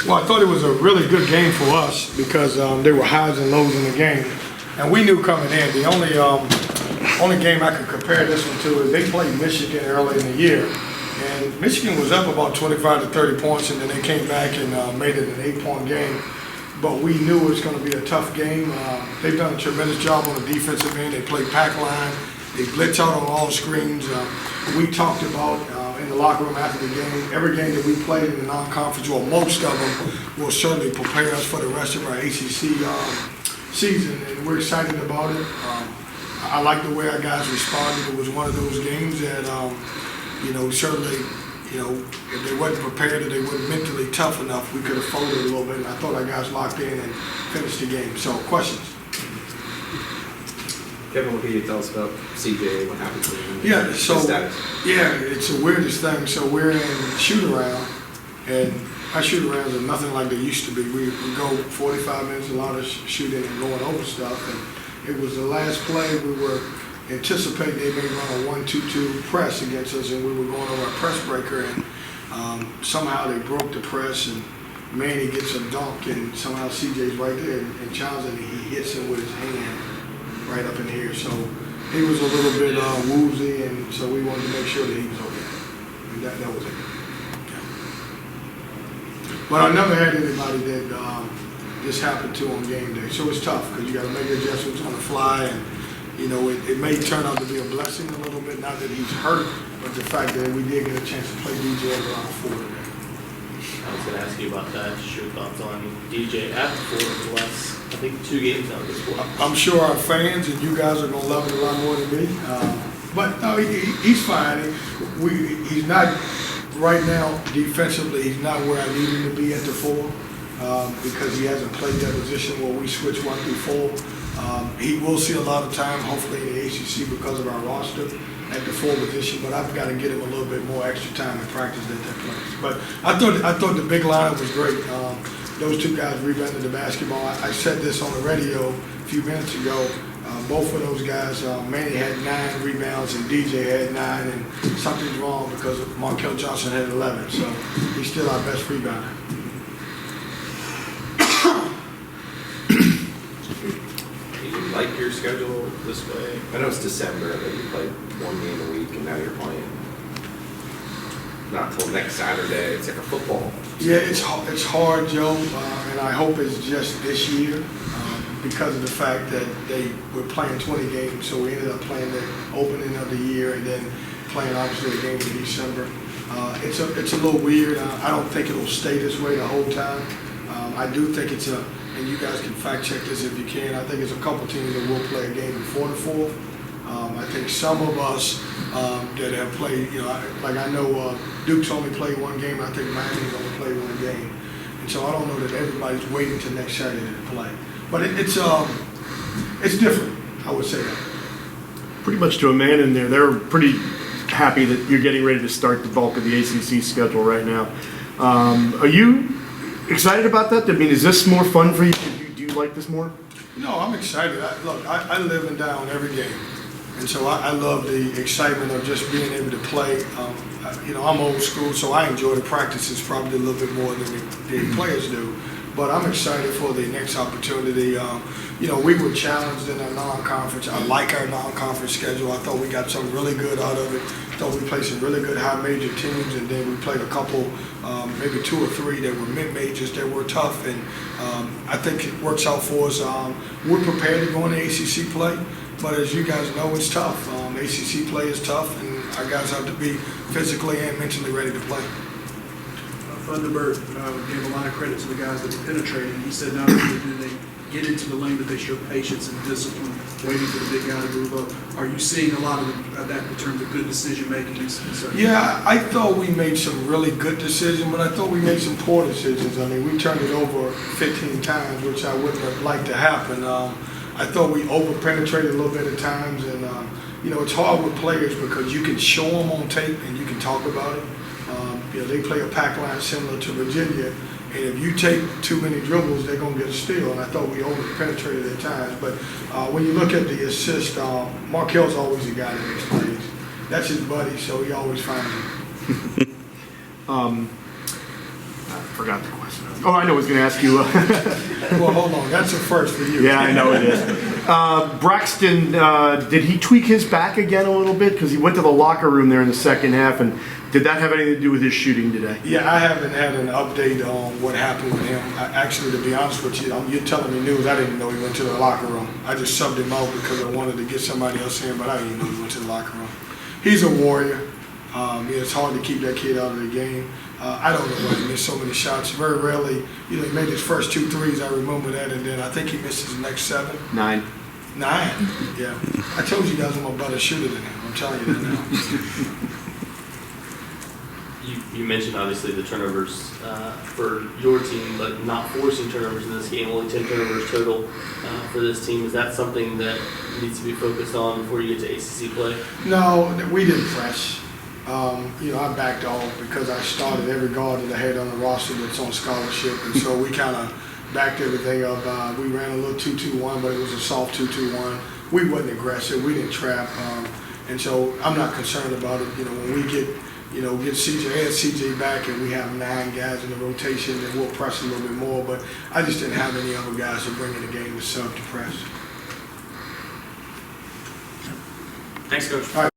Well, I thought it was a really good game for us because there were highs and lows in the game. And we knew coming in, the only game I could compare this one to is they played Michigan early in the year. And Michigan was up about 25 to 30 points, and then they came back and made it an 8-point game. But we knew it was going to be a tough game. They've done a tremendous job on the defensive end. They play pack line. They blitz out on all screens. We talked about in the locker room after the game, every game that we played in the non-conference, or most of them, will certainly prepare us for the rest of our ACC season, and we're excited about it. I like the way our guys responded. It was one of those games that, certainly, if they wasn't prepared or they weren't mentally tough enough, we could have folded a little bit, and I thought our guys locked in and finished the game. So, questions? Kevin, what can you tell us about CJ? What happened to him? Yeah, so his status? yeah, it's the weirdest thing. So we're in shoot around, and our shoot arounds are nothing like they used to be. We go 45 minutes, a lot of shooting and going over stuff. And it was the last play. We were anticipating they may run a 1-2-2 press against us, and we were going over a press breaker, and somehow they broke the press, and Manny gets a dunk, and somehow CJ's right there and challenges, and he hits him with his hand right up in here. So he was a little bit woozy, and so we wanted to make sure that he was okay. And that was it. Okay. But I never had anybody that this happened to on game day. So it's tough because you got to make adjustments on the fly, and it may turn out to be a blessing a little bit. Not that he's hurt, but the fact that we did get a chance to play DJ at around 4 today. I was going to ask you about that. Just your thoughts on DJ at the 4 of the last, I think, 2 games now this quarter. I'm sure our fans and you guys are going to love it a lot more than me. But no, he's fine. He's not, right now, defensively, he's not where I need him to be at the 4 because he hasn't played that position where we switch 1 through 4. He will see a lot of time, hopefully, in the ACC because of our roster at the 4 position, but I've got to get him a little bit more extra time in practice at that place. But I thought the big lineup was great. Those 2 guys rebounded the basketball. I said this on the radio a few minutes ago. Both of those guys, Manny had 9 rebounds and DJ had 9, and something's wrong because Markel Johnson had 11. So he's still our best rebounder. Like your schedule this way? I know it's December, but you played 1 game a week, and now you're playing not till next Saturday. It's like a football. Yeah, it's hard, Joe, and I hope it's just this year because of the fact that they were playing 20 games, so we ended up playing the opening of the year and then playing obviously a game in December. It's a little weird. I don't think it'll stay this way the whole time. I do think it's and you guys can fact check this if you can, I think it's a couple teams that will play a game before the 4th. I think some of us that have played, I know Duke's only played 1 game, I think Miami's only played 1 game. And so I don't know that everybody's waiting till next Saturday to play. But it's different, I would say that. Pretty much to a man in there. They're pretty happy that you're getting ready to start the bulk of the ACC schedule right now. Are you excited about that? I mean, is this more fun for you? Do you like this more? No, I'm excited. I live and die on every game. And so I love the excitement of just being able to play. I'm old school, so I enjoy the practices probably a little bit more than the players do. But I'm excited for the next opportunity. We were challenged in our non-conference. I like our non-conference schedule. I thought we got something really good out of it. I thought we played some really good high major teams, and then we played a couple, maybe 2 or 3 that were mid-majors that were tough, and I think it works out for us. We're prepared to go into ACC play, but as you guys know, it's tough. ACC play is tough, and our guys have to be physically and mentally ready to play. Thunderbird gave a lot of credit to the guys that penetrated. He said not only do they get into the lane, but they show patience and discipline, waiting for the big guy to move up. Are you seeing a lot of that in terms of good decision making? Yeah, I thought we made some really good decisions, but I thought we made some poor decisions. I mean, we turned it over 15 times, which I wouldn't have liked to happen. I thought we over-penetrated a little bit at times, and it's hard with players because you can show them on tape and you can talk about it. They play a pack line similar to Virginia, and if you take too many dribbles, they're going to get a steal, and I thought we over-penetrated at times. But when you look at the assist, Markel's always a guy that makes plays. That's his buddy, so he always finds him. forgot the question. Oh, I know I was going to ask you. Well, hold on, that's a first for you. Yeah, I know it is. Braxton, did he tweak his back again a little bit? Because he went to the locker room there in the second half, and did that have anything to do with his shooting today? Yeah, I haven't had an update on what happened with him. Actually, to be honest with you, you're telling me news. I didn't know he went to the locker room. I just subbed him out because I wanted to get somebody else in, but I didn't know he went to the locker room. He's a warrior. It's hard to keep that kid out of the game. I don't know why he missed so many shots. Very rarely, he made his first 2 threes. I remember that, and then I think he missed his next 7. 9. 9. Yeah. I told you guys I'm a better shooter than him. I'm telling you that now. You mentioned obviously the turnovers for your team, but not forcing turnovers in this game, only 10 turnovers total for this team. Is that something that needs to be focused on before you get to ACC play? No, we didn't press. I backed off because I started every guard that I had on the roster that's on scholarship, and so we kind of backed everything up. We ran a little 2-2-1, but it was a soft 2-2-1. We wasn't aggressive. We didn't trap, and so I'm not concerned about it. When we get CJ back and we have 9 guys in the rotation, then we'll press a little bit more. But I just didn't have any other guys to bring in the game to sub to press. Thanks, Coach. All right.